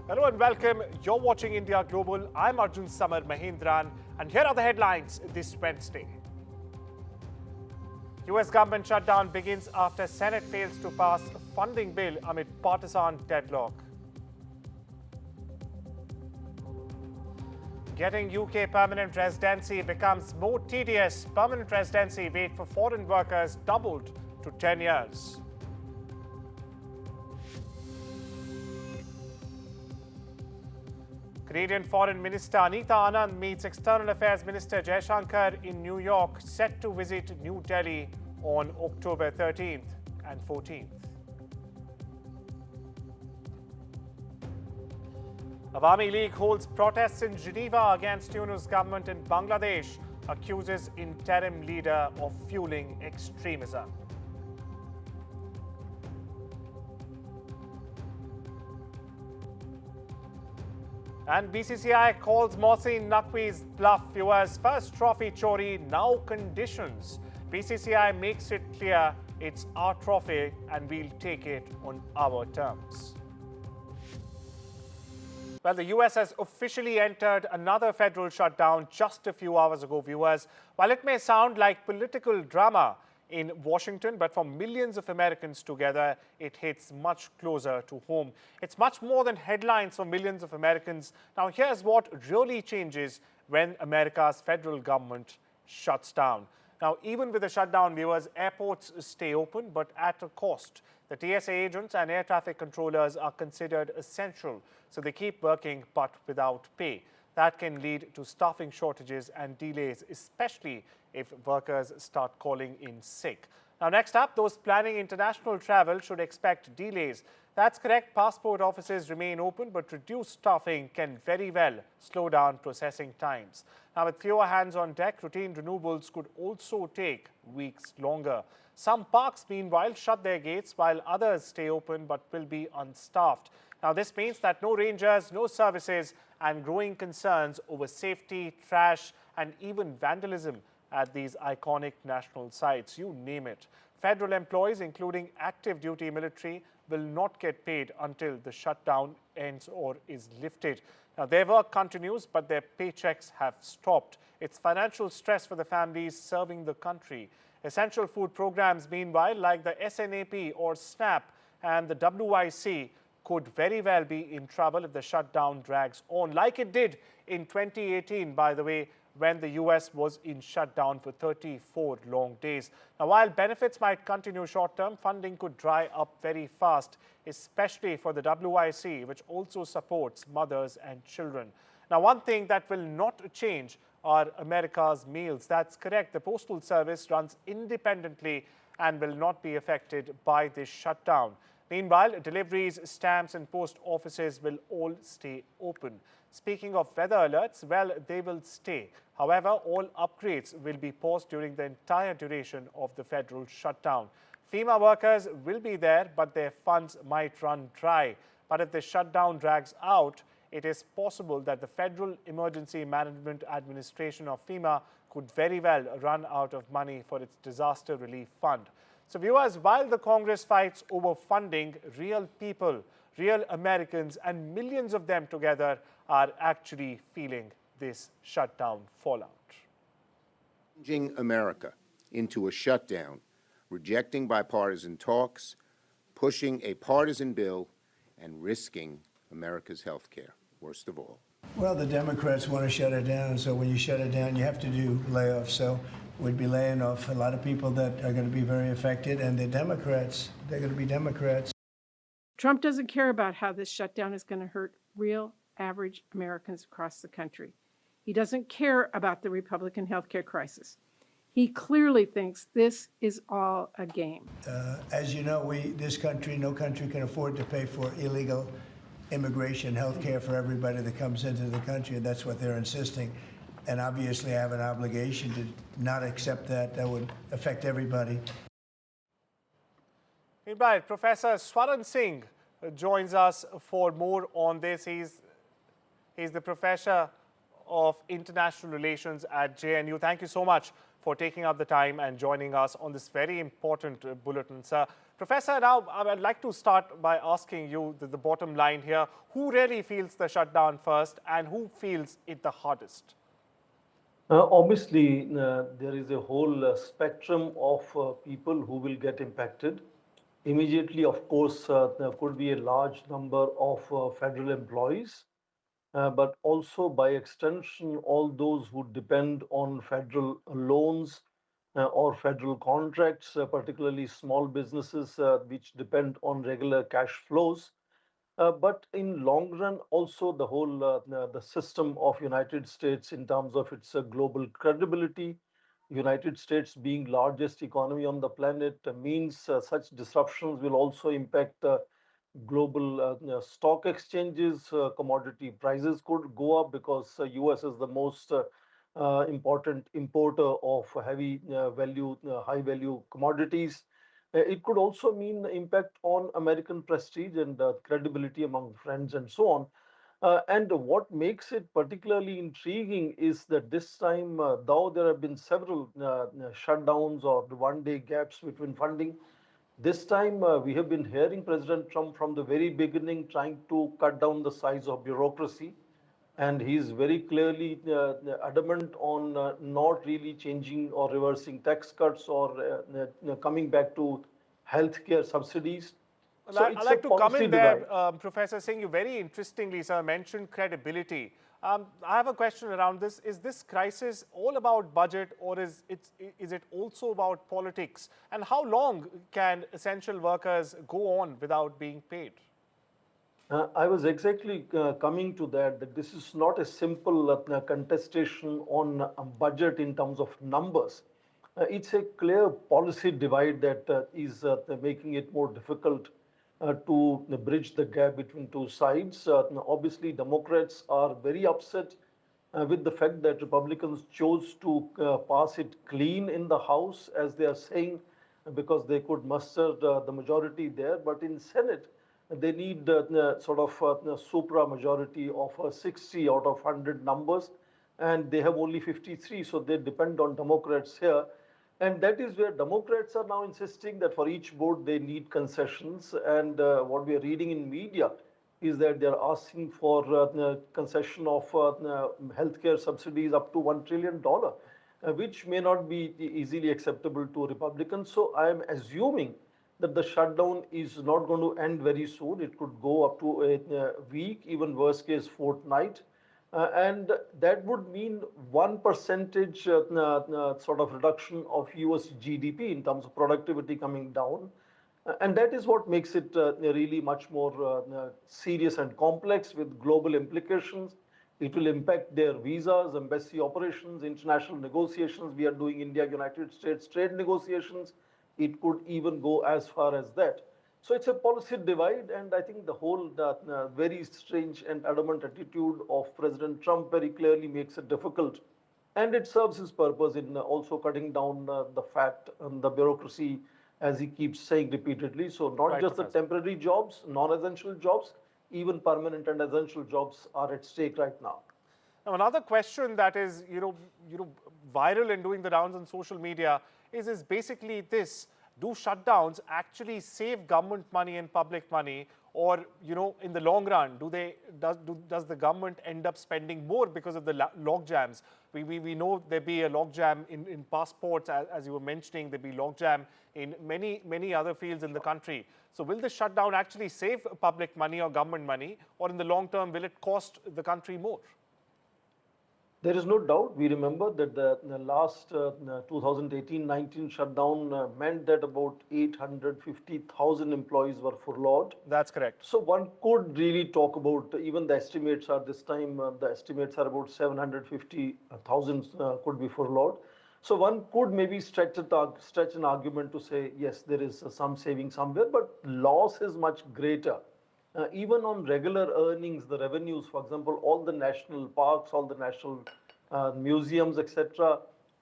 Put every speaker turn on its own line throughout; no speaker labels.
Hello and welcome. You're watching India Global. I'm Arjun Samar Mahindran, and here are the headlines this Wednesday. US government shutdown begins after Senate fails to pass a funding bill amid partisan deadlock. Getting UK permanent residency becomes more tedious. Permanent residency wait for foreign workers doubled to 10 years. Canadian Foreign Minister Anita Anand meets External Affairs Minister Jaishankar in New York, set to visit New Delhi on October 13th and 14th. Awami League holds protests in Geneva against Yunus government in Bangladesh, accuses interim leader of fueling extremism. And BCCI calls Mohsin Naqvi's bluff. Viewers, first trophy chori, now conditions. BCCI makes it clear it's our trophy and we'll take it on our terms. Well, the US has officially entered another federal shutdown just a few hours ago, viewers. While it may sound like political drama in Washington, but for millions of Americans together, it hits much closer to home. It's much more than headlines for millions of Americans. Now, here's what really changes when America's federal government shuts down. Now, even with the shutdown, viewers, airports stay open, but at a cost. The TSA agents and air traffic controllers are considered essential, so they keep working but without pay. That can lead to staffing shortages and delays, especially if workers start calling in sick. Now, next up, those planning international travel should expect delays. That's correct. Passport offices remain open, but reduced staffing can very well slow down processing times. Now, with fewer hands on deck, routine renewals could also take weeks longer. Some parks, meanwhile, shut their gates while others stay open but will be unstaffed. Now, this means that no rangers, no services, and growing concerns over safety, trash, and even vandalism at these iconic national sites. You name it. Federal employees, including active duty military, will not get paid until the shutdown ends or is lifted. Now, their work continues, but their paychecks have stopped. It's financial stress for the families serving the country. Essential food programs, meanwhile, like the SNAP or SNAP and the WIC, could very well be in trouble if the shutdown drags on, like it did in 2018, by the way, when the US was in shutdown for 34 long days. Now, while benefits might continue short-term, funding could dry up very fast, especially for the WIC, which also supports mothers and children. Now, one thing that will not change are America's meals. That's correct. The Postal Service runs independently and will not be affected by this shutdown. Meanwhile, deliveries, stamps and post offices will all stay open. Speaking of weather alerts, well, they will stay. However, all upgrades will be paused during the entire duration of the federal shutdown. FEMA workers will be there, but their funds might run dry. But if the shutdown drags out, it is possible that the Federal Emergency Management Administration of FEMA could very well run out of money for its disaster relief fund. So, viewers, while the Congress fights over funding, real people, real Americans, and millions of them together are actually feeling this shutdown fallout.
Changing America into a shutdown, rejecting bipartisan talks, pushing a partisan bill, and risking America's health care, worst of all.
Well, the Democrats want to shut it down, so when you shut it down, you have to do layoffs. So we'd be laying off a lot of people that are going to be very affected, and the Democrats, they're going to be Democrats.
Trump doesn't care about how this shutdown is going to hurt real, average Americans across the country. He doesn't care about the Republican healthcare crisis. He clearly thinks this is all a game.
As you know, this country, no country can afford to pay for illegal immigration health care for everybody that comes into the country. That's what they're insisting. And obviously, I have an obligation to not accept that. That would affect everybody.
Right, Professor Swaran Singh joins us for more on this. He's the Professor of International Relations at JNU. Thank you so much for taking out the time and joining us on this very important bulletin, sir. Professor, now I'd like to start by asking you the bottom line here. Who really feels the shutdown first and who feels it the hardest?
Obviously, there is a whole spectrum of people who will get impacted. Immediately, of course, there could be a large number of federal employees, but also by extension, all those who depend on federal loans or federal contracts, particularly small businesses which depend on regular cash flows. But in long run, also the whole the system of United States in terms of its global credibility, United States being largest economy on the planet means such disruptions will also impact global stock exchanges. Commodity prices could go up because US is the most important importer of high value commodities. It could also mean impact on American prestige and credibility among friends and so on. And what makes it particularly intriguing is that this time, though there have been several shutdowns or one-day gaps between funding, this time we have been hearing President Trump from the very beginning trying to cut down the size of bureaucracy. And he's very clearly adamant on not really changing or reversing tax cuts or coming back to healthcare subsidies.
Well,
So
I'd
it's a
like to come
policy
in
divide.
there, Professor Singh. You very interestingly, sir, mentioned credibility. I have a question around this. Is this crisis all about budget or is it also about politics? And how long can essential workers go on without being paid?
I was exactly coming to that this is not a simple contestation on budget in terms of numbers. It's a clear policy divide that is making it more difficult to bridge the gap between two sides. Obviously, Democrats are very upset with the fact that Republicans chose to pass it clean in the House, as they are saying, because they could muster the majority there. But in Senate, they need sort of supra majority of 60 out of 100 numbers, and they have only 53, so they depend on Democrats here. And that is where Democrats are now insisting that for each vote they need concessions. And what we are reading in media is that they are asking for concession of healthcare subsidies up to $1 trillion, which may not be easily acceptable to Republicans. So I am assuming that the shutdown is not going to end very soon. It could go up to a week, even worst case fortnight. And that would mean 1% sort of reduction of US GDP in terms of productivity coming down. And that is what makes it really much more serious and complex with global implications. It will impact their visas, embassy operations, international negotiations. We are doing India-United States trade negotiations. It could even go as far as that. So it's a policy divide, and I think the whole very strange and adamant attitude of President Trump very clearly makes it difficult. And it serves his purpose in also cutting down the fat and the bureaucracy, as he keeps saying repeatedly. So not
Right,
just
Professor.
the temporary jobs, non-essential jobs, even permanent and essential jobs are at stake right now.
Now, another question that is, viral and doing the rounds on social media is basically this: do shutdowns actually save government money and public money, or in the long run, does the government end up spending more because of the log jams? We know there be a log jam in passports, as you were mentioning. There be log jam in many other fields in the country. So will the shutdown actually save public money or government money, or in the long term will it cost the country more?
There is no doubt. We remember that the last 2018-19 shutdown meant that about 850,000 employees were furloughed.
That's correct.
So one could really talk about, even the estimates are this time, the estimates are about 750,000 could be furloughed. So one could maybe stretch an argument to say, yes, there is some saving somewhere, but loss is much greater. Even on regular earnings, the revenues, for example, all the national parks, all the national museums, etc.,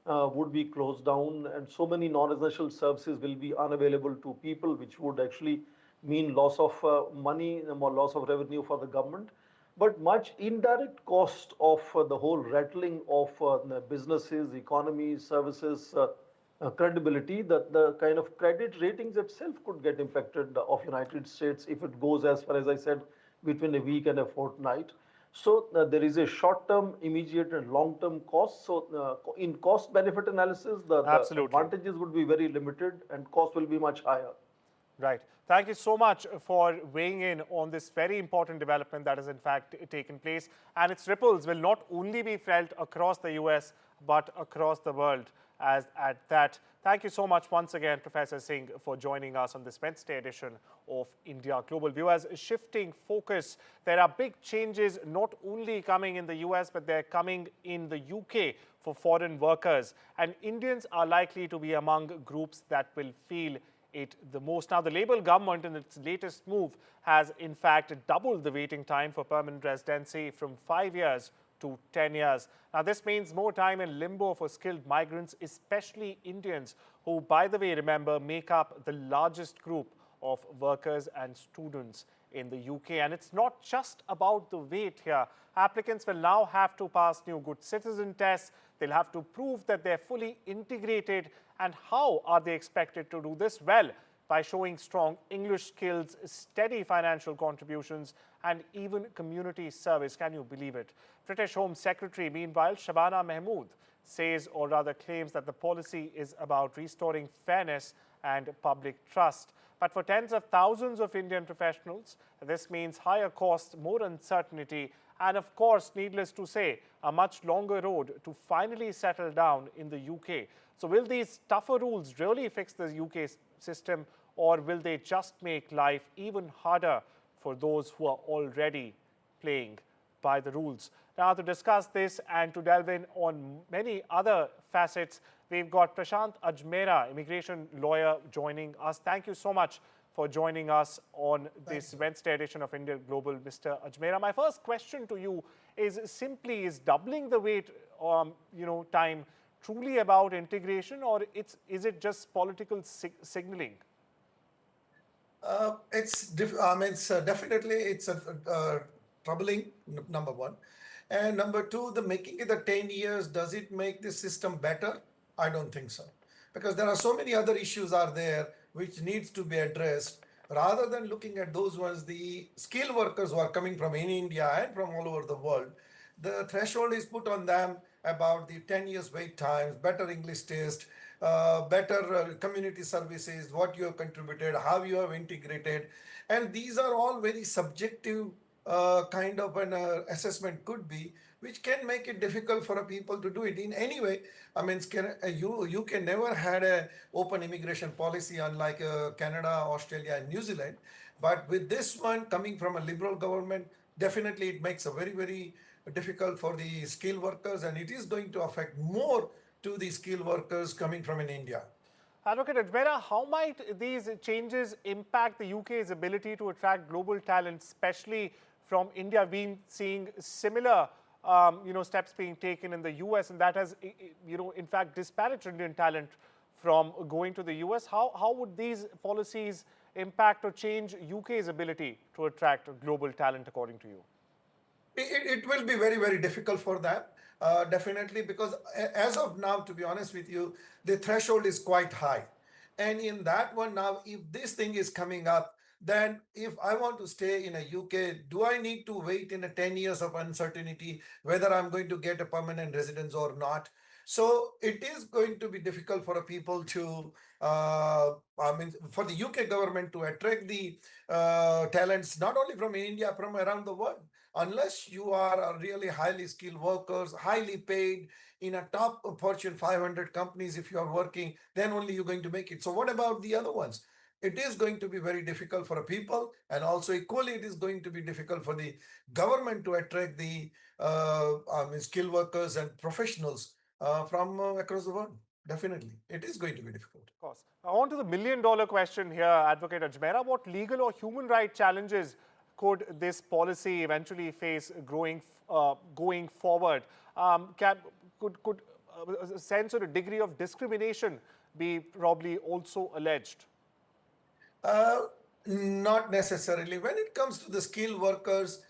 would be closed down, and so many non-essential services will be unavailable to people, which would actually mean loss of money, more loss of revenue for the government. But much indirect cost of the whole rattling of businesses, economies, services credibility, that the kind of credit ratings itself could get impacted of United States if it goes as far as I said, between a week and a fortnight. So there is a short-term, immediate, and long-term cost. So in cost-benefit analysis, the
Absolutely.
advantages would be very limited and cost will be much higher.
Right. Thank you so much for weighing in on this very important development that has in fact taken place. And its ripples will not only be felt across the US, but across the world as at that. Thank you so much once again, Professor Singh, for joining us on this Wednesday edition of India Global. Viewers, shifting focus, there are big changes not only coming in the US, but they're coming in the UK for foreign workers. And Indians are likely to be among groups that will feel it the most. Now, the Labour government in its latest move has in fact doubled the waiting time for permanent residency from 5 years to 10 years. Now, this means more time in limbo for skilled migrants, especially Indians, who, by the way, remember, make up the largest group of workers and students in the UK. And it's not just about the wait here. Applicants will now have to pass new good citizen tests. They'll have to prove that they're fully integrated. And how are they expected to do this? Well, by showing strong English skills, steady financial contributions, and even community service. Can you believe it? British Home Secretary, meanwhile, Shabana Mahmood, says, or rather claims, that the policy is about restoring fairness and public trust. But for tens of thousands of Indian professionals, this means higher costs, more uncertainty, and of course, needless to say, a much longer road to finally settle down in the UK. So will these tougher rules really fix the UK system, or will they just make life even harder for those who are already playing by the rules? Now, to discuss this and to delve in on many other facets, we've got Prashant Ajmera, immigration lawyer, joining us. Thank you so much for joining us on this Wednesday edition of India Global, Mr. Ajmera. My first question to you is simply, is doubling the wait time truly about integration, or is it just political signaling?
Definitely it's a troubling, number one. And number two, the making it the 10 years, does it make the system better? I don't think so. Because there are so many other issues are there which needs to be addressed. Rather than looking at those ones, the skilled workers who are coming from in India and from all over the world, the threshold is put on them about the 10 years wait times, better English test, better community services, what you have contributed, how you have integrated. And these are all very subjective kind of an assessment could be, which can make it difficult for people to do it in any way. I mean, you can never had a open immigration policy unlike Canada, Australia, and New Zealand. But with this one coming from a liberal government, definitely it makes a very, very difficult for the skilled workers, and it is going to affect more to the skilled workers coming from in India.
Advocate Ajmera, how might these changes impact the UK's ability to attract global talent, especially from India? We've been seeing similar steps being taken in the US, and that has, in fact, disparaged Indian talent from going to the US. How would these policies impact or change UK's ability to attract global talent, according to you?
It will be very, very difficult for them, definitely, because as of now, to be honest with you, the threshold is quite high. And in that one now, if this thing is coming up, then if I want to stay in a UK, do I need to wait in a 10 years of uncertainty whether I'm going to get a permanent residence or not? So it is going to be difficult for people to, for the UK government to attract the talents, not only from India, from around the world. Unless you are a really highly skilled workers, highly paid in a top Fortune 500 companies, if you are working, then only you're going to make it. So what about the other ones? It is going to be very difficult for people, and also equally it is going to be difficult for the government to attract the skilled workers and professionals from across the world. Definitely, it is going to be difficult.
Of course. Now, on to the million-dollar question here, Advocate Ajmera. What legal or human rights challenges could this policy eventually face going forward? Could a sense or a degree of discrimination be probably also alleged?
Not necessarily. When it comes to the skilled workers,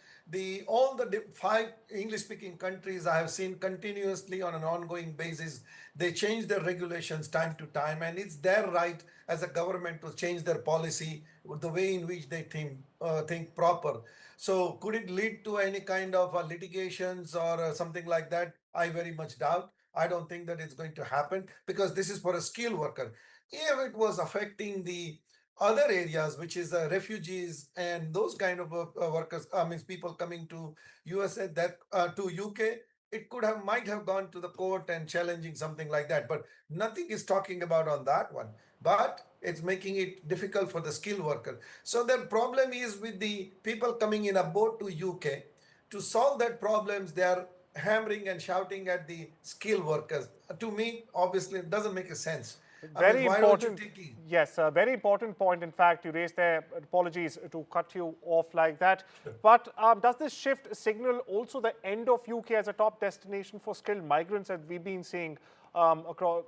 all the 5 English-speaking countries I have seen continuously on an ongoing basis, they change their regulations time to time, and it's their right as a government to change their policy the way in which they think proper. So could it lead to any kind of litigations or something like that? I very much doubt. I don't think that it's going to happen because this is for a skilled worker. If it was affecting the other areas, which is refugees and those kind of workers, means people coming to USA, that to UK, it might have gone to the court and challenging something like that. But nothing is talking about on that one. But it's making it difficult for the skilled worker. So the problem is with the people coming in a boat to UK. To solve that problems, they are hammering and shouting at the skilled workers. To me, obviously, it doesn't make a sense. I mean,
Very
why don't you
important.
take it?
Yes, a very important point. In fact, you raised there. Apologies to cut you off like that. But does this shift signal also the end of UK as a top destination for skilled migrants, as we've been seeing across,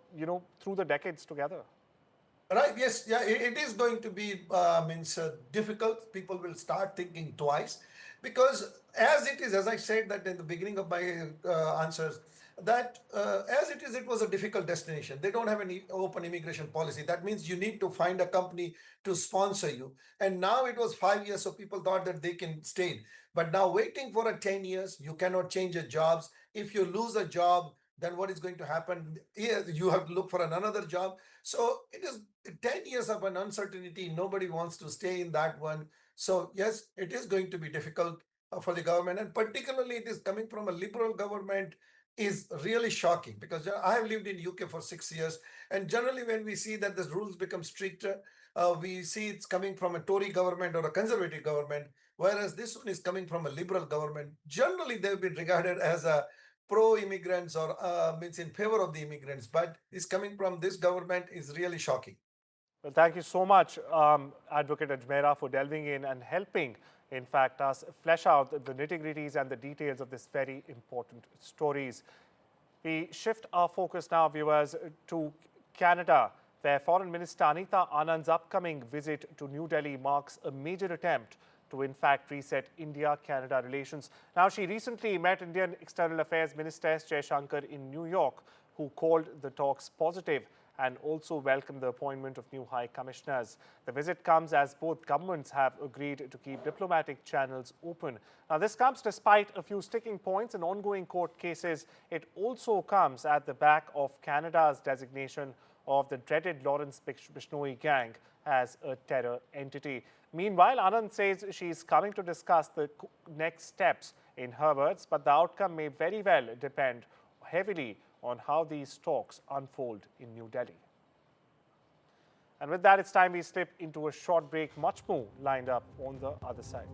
through the decades together?
Right, yes, yeah, it is going to be difficult. People will start thinking twice because as it is, as I said that in the beginning of my answers, that as it is, it was a difficult destination. They don't have any open immigration policy. That means you need to find a company to sponsor you. And now it was 5 years, so people thought that they can stay. But now waiting for a 10 years, you cannot change your jobs. If you lose a job, then what is going to happen? You have to look for another job. So it is 10 years of an uncertainty. Nobody wants to stay in that one. So yes, it is going to be difficult for the government, and particularly it is coming from a liberal government is really shocking because I have lived in UK for 6 years, and generally when we see that the rules become stricter, we see it's coming from a Tory government or a conservative government, whereas this one is coming from a liberal government. Generally, they've been regarded as a pro-immigrants or means in favor of the immigrants, but it's coming from this government is really shocking.
Well, thank you so much, Advocate Ajmera, for delving in and helping, in fact, us flesh out the nitty-gritties and the details of this very important stories. We shift our focus now, viewers, to Canada, where Foreign Minister Anita Anand's upcoming visit to New Delhi marks a major attempt to, in fact, reset India-Canada relations. Now, she recently met Indian External Affairs Minister S. Jaishankar in New York, who called the talks positive and also welcomed the appointment of new high commissioners. The visit comes as both governments have agreed to keep diplomatic channels open. Now, this comes despite a few sticking points and ongoing court cases. It also comes at the back of Canada's designation of the dreaded Lawrence Bishnoi gang as a terror entity. Meanwhile, Anand says she's coming to discuss the next steps in her words, but the outcome may very well depend heavily on how these talks unfold in New Delhi. And with that, it's time we slip into a short break. Much more lined up on the other side.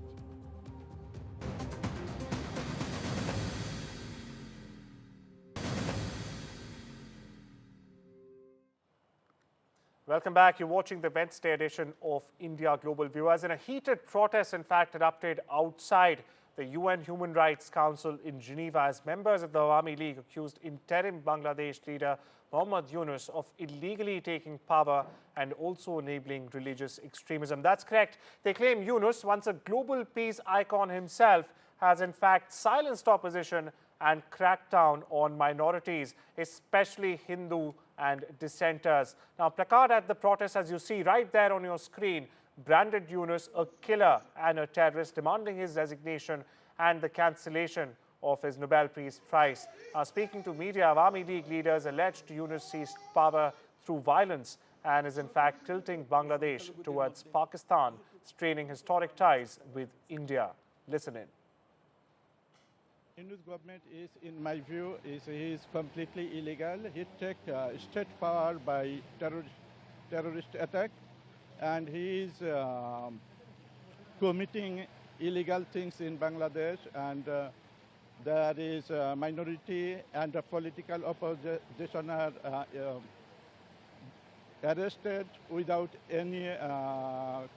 Welcome back. You're watching the Wednesday edition of India Global, viewers. In a heated protest, in fact, erupted outside the UN Human Rights Council in Geneva as members of the Awami League accused interim Bangladesh leader Mohammad Yunus of illegally taking power and also enabling religious extremism. That's correct. They claim Yunus, once a global peace icon himself, has in fact silenced opposition and cracked down on minorities, especially Hindu and dissenters. Now, placard at the protest, as you see right there on your screen, branded Yunus a killer and a terrorist, demanding his resignation and the cancellation of his Nobel Peace Prize. Speaking to media, Awami League leaders alleged Yunus seized power through violence and is in fact tilting Bangladesh towards Pakistan, straining historic ties with India. Listen in.
Yunus government is, in my view, he is completely illegal. He took state power by terrorist attack, and he is committing illegal things in Bangladesh, and there is a minority and a political opposition are arrested without any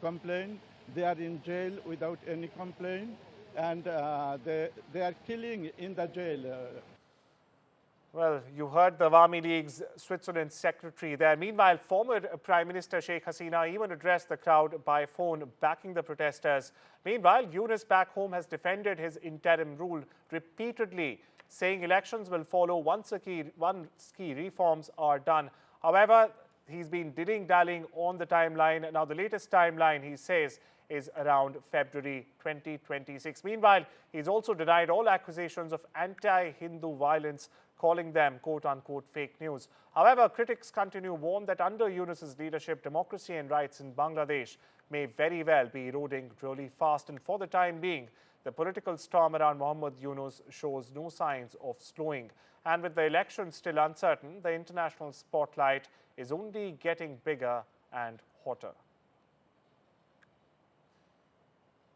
complaint. They are in jail without any complaint, and they are killing in the jail.
Well, you heard the Awami League's Switzerland secretary there. Meanwhile, former Prime Minister Sheikh Hasina even addressed the crowd by phone, backing the protesters. Meanwhile, Yunus back home has defended his interim rule repeatedly, saying elections will follow once key reforms are done. However, he's been dilly-dallying on the timeline. Now, the latest timeline, he says, is around February 2026. Meanwhile, he's also denied all accusations of anti-Hindu violence, calling them quote-unquote fake news. However, critics continue to warn that under Yunus's leadership, democracy and rights in Bangladesh may very well be eroding really fast. And for the time being, the political storm around Mohammad Yunus shows no signs of slowing. And with the election still uncertain, the international spotlight is only getting bigger and hotter.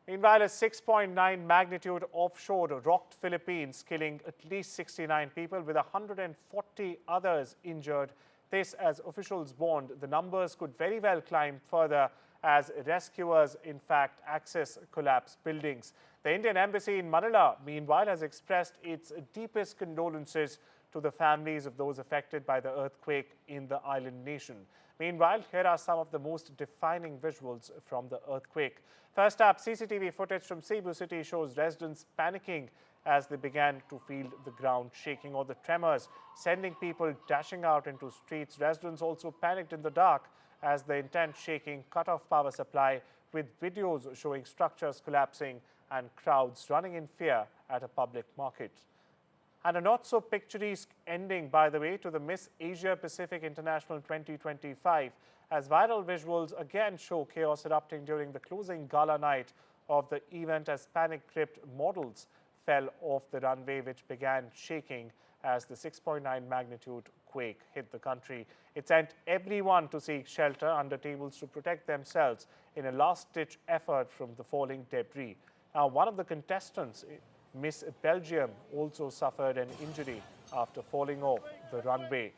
Meanwhile, a 6.9 magnitude offshore rocked Philippines, killing at least 69 people with 140 others injured. This, as officials warned, the numbers could very well climb further as rescuers, in fact, access collapsed buildings. The Indian embassy in Manila, meanwhile, has expressed its deepest condolences to the families of those affected by the earthquake in the island nation. Meanwhile, here are some of the most defining visuals from the earthquake. First up, CCTV footage from Cebu City shows residents panicking as they began to feel the ground shaking or the tremors, sending people dashing out into streets. Residents also panicked in the dark as the intense shaking cut off power supply, with videos showing structures collapsing and crowds running in fear at a public market. And a not-so-picturesque ending, by the way, to the Miss Asia Pacific International 2025, as viral visuals again show chaos erupting during the closing gala night of the event as panic-gripped models fell off the runway, which began shaking as the 6.9 magnitude quake hit the country. It sent everyone to seek shelter under tables to protect themselves in a last-ditch effort from the falling debris. Now, one of the contestants, Miss Belgium, also suffered an injury after falling off the runway.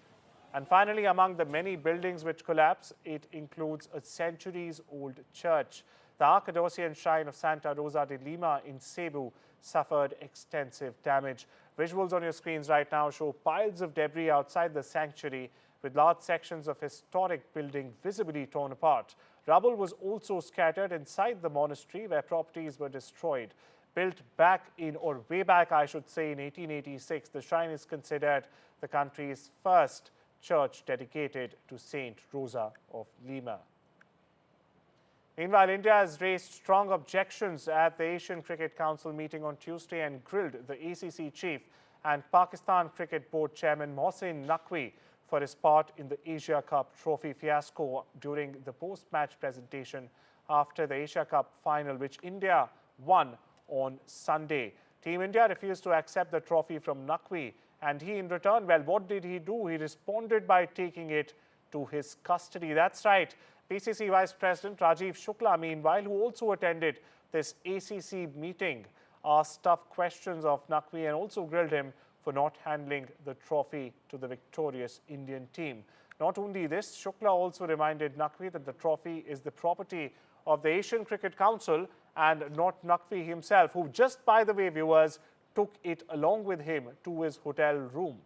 And finally, among the many buildings which collapsed, it includes a centuries-old church. The Archidiocesan Shrine of Santa Rosa de Lima in Cebu suffered extensive damage. Visuals on your screens right now show piles of debris outside the sanctuary, with large sections of historic building visibly torn apart. Rubble was also scattered inside the monastery, where properties were destroyed. Built back in, or way back, I should say, in 1886, the shrine is considered the country's first church dedicated to Saint Rosa of Lima. Meanwhile, India has raised strong objections at the Asian Cricket Council meeting on Tuesday and grilled the ACC chief and Pakistan Cricket Board chairman Mohsin Naqvi for his part in the Asia Cup trophy fiasco during the post-match presentation after the Asia Cup final, which India won on Sunday. Team India refused to accept the trophy from Naqvi, and he in return, well, what did he do? He responded by taking it to his custody. That's right. PCC Vice President Rajiv Shukla, meanwhile, who also attended this ACC meeting, asked tough questions of Naqvi and also grilled him for not handling the trophy to the victorious Indian team. Not only this, Shukla also reminded Naqvi that the trophy is the property of the Asian Cricket Council and not Naqvi himself, who just, by the way, viewers, took it along with him to his hotel room.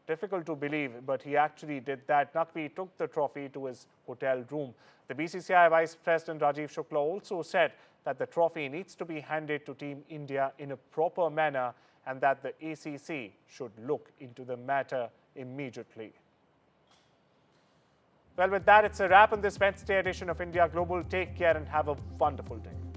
Difficult to believe, but he actually did that. Naqvi took the trophy to his hotel room. The BCCI Vice President Rajiv Shukla also said that the trophy needs to be handed to Team India in a proper manner and that the ACC should look into the matter immediately. Well, with that, it's a wrap on this Wednesday edition of India Global. Take care and have a wonderful day.